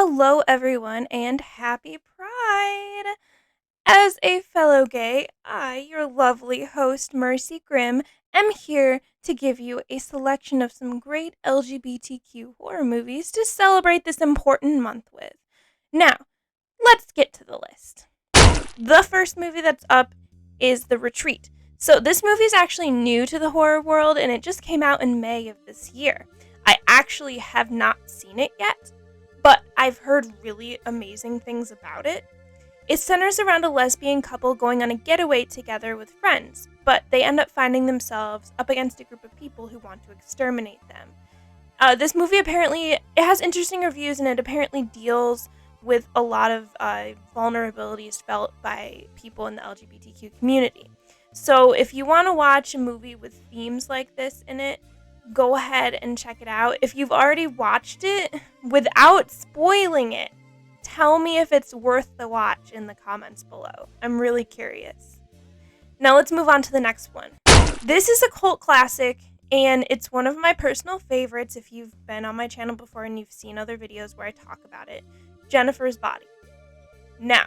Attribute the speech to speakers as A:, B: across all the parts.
A: Hello, everyone, and happy Pride! As a fellow gay, I, your lovely host, Mercy Grimm, am here to give you a selection of some great LGBTQ horror movies to celebrate this important month with. Now, let's get to the list. The first movie that's up is The Retreat. So, this movie is actually new to the horror world and it just came out in May of this year. I actually have not seen it yet, but I've heard really amazing things about it. It centers around a lesbian couple going on a getaway together with friends, but they end up finding themselves up against a group of people who want to exterminate them. This movie apparently it has interesting reviews, and it apparently deals with a lot of vulnerabilities felt by people in the LGBTQ community. So if you want to watch a movie with themes like this in it, go ahead and check it out. If you've already watched it, without spoiling it, tell me if it's worth the watch in the comments below. I'm really curious. Now let's move on to the next one. This is a cult classic, and it's one of my personal favorites if you've been on my channel before and you've seen other videos where I talk about it. Jennifer's Body. Now,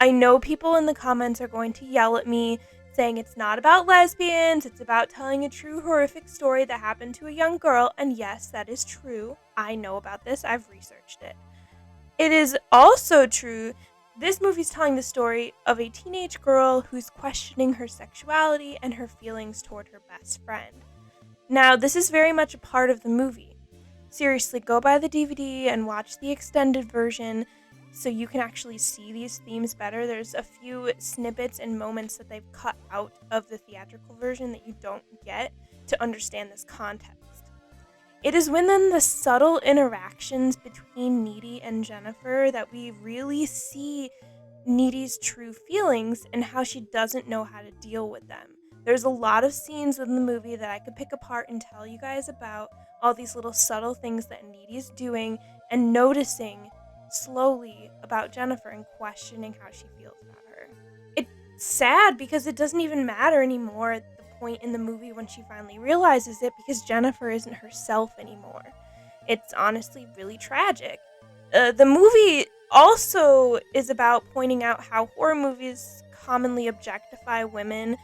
A: I know people in the comments are going to yell at me saying it's not about lesbians, it's about telling a true horrific story that happened to a young girl, and yes, that is true. I know about this, I've researched it. It is also true, this movie's telling the story of a teenage girl who's questioning her sexuality and her feelings toward her best friend. Now, this is very much a part of the movie. Seriously, go buy the DVD and watch the extended version so you can actually see these themes better. There's a few snippets and moments that they've cut out of the theatrical version that you don't get to understand this context. It is within the subtle interactions between Needy and Jennifer that we really see Needy's true feelings and how she doesn't know how to deal with them. There's a lot of scenes within the movie that I could pick apart and tell you guys about all these little subtle things that Needy's doing and noticing slowly about Jennifer and questioning how she feels about her. It's sad because it doesn't even matter anymore at the point in the movie when she finally realizes it, because Jennifer isn't herself anymore. It's honestly really tragic. The movie also is about pointing out how horror movies commonly objectify women,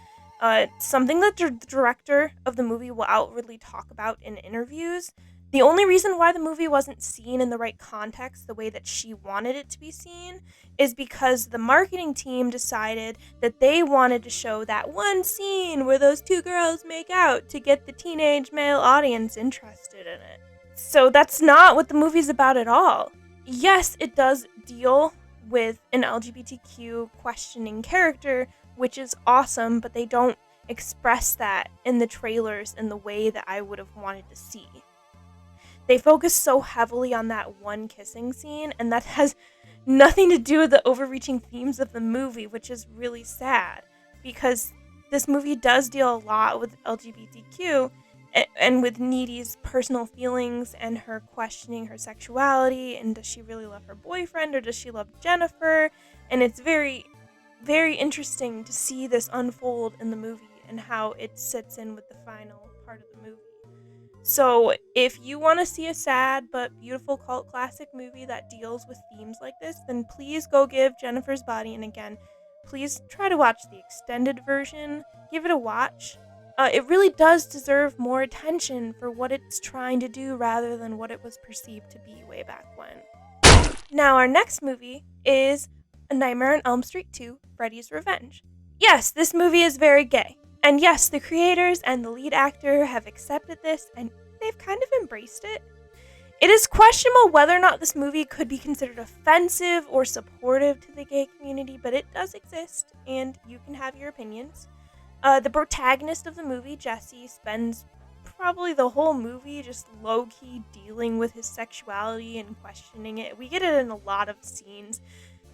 A: something that the director of the movie will outwardly talk about in interviews. The only reason why the movie wasn't seen in the right context, the way that she wanted it to be seen, is because the marketing team decided that they wanted to show that one scene where those two girls make out to get the teenage male audience interested in it. So that's not what the movie's about at all. Yes, it does deal with an LGBTQ questioning character, which is awesome, but they don't express that in the trailers in the way that I would have wanted to see. They focus so heavily on that one kissing scene, and that has nothing to do with the overreaching themes of the movie, which is really sad, because this movie does deal a lot with LGBTQ and with Needy's personal feelings and her questioning her sexuality, and does she really love her boyfriend or does she love Jennifer? And it's very, very interesting to see this unfold in the movie and how it sits in with the final part of the movie. So if you want to see a sad but beautiful cult classic movie that deals with themes like this, then please go give Jennifer's Body, and again, please try to watch the extended version. Give it a watch. It really does deserve more attention for what it's trying to do rather than what it was perceived to be way back when. Now, our next movie is A Nightmare on Elm Street 2, Freddy's Revenge. Yes, this movie is very gay. And yes, the creators and the lead actor have accepted this, and they've kind of embraced it. It is questionable whether or not this movie could be considered offensive or supportive to the gay community, but it does exist, and you can have your opinions. The protagonist of the movie, Jesse, spends probably the whole movie just low-key dealing with his sexuality and questioning it. We get it in a lot of scenes.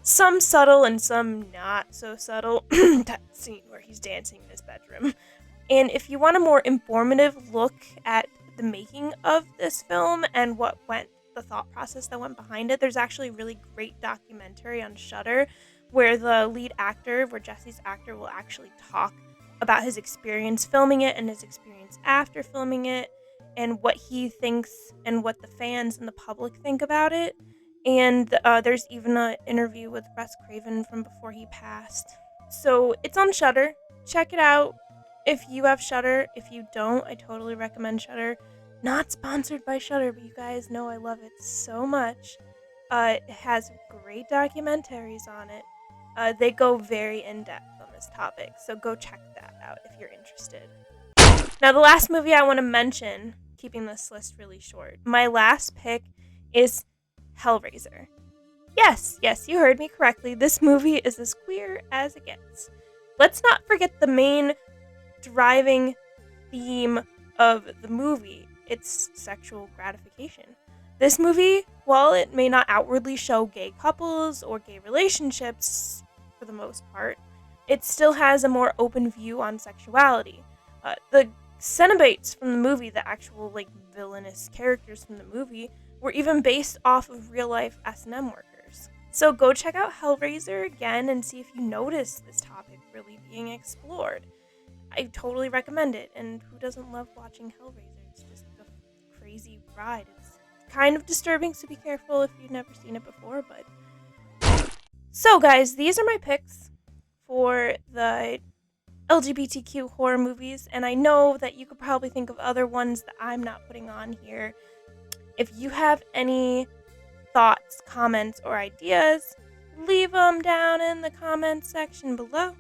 A: Some subtle and some not so subtle. That scene where he's dancing in his bedroom. And if you want a more informative look at the making of this film and the thought process that went behind it, there's actually a really great documentary on Shudder where Jesse's actor will actually talk about his experience filming it and his experience after filming it and what he thinks and what the fans and the public think about it. And there's even an interview with Wes Craven from before he passed. So it's on Shudder. Check it out if you have Shudder. If you don't, I totally recommend Shudder. Not sponsored by Shudder, but you guys know I love it so much. It has great documentaries on it. They go very in depth on this topic, so go check that out if you're interested. Now, the last movie I want to mention, keeping this list really short, my last pick is Hellraiser. Yes, you heard me correctly. This movie is as queer as it gets. Let's not forget the main driving theme of the movie. It's sexual gratification. This movie, while it may not outwardly show gay couples or gay relationships for the most part, it still has a more open view on sexuality. The Cenobites from the movie, the actual villainous characters from the movie, were even based off of real life S&M workers. So go check out Hellraiser again and see if you notice this topic really being explored. I totally recommend it, and who doesn't love watching Hellraiser? It's just a crazy ride. It's kind of disturbing, so be careful if you've never seen it before, but... So guys, these are my picks for the LGBTQ horror movies, and I know that you could probably think of other ones that I'm not putting on here. If you have any thoughts, comments, or ideas, leave them down in the comments section below.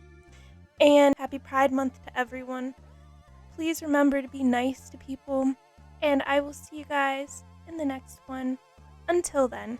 A: And happy Pride Month to everyone. Please remember to be nice to people, and I will see you guys in the next one. Until then.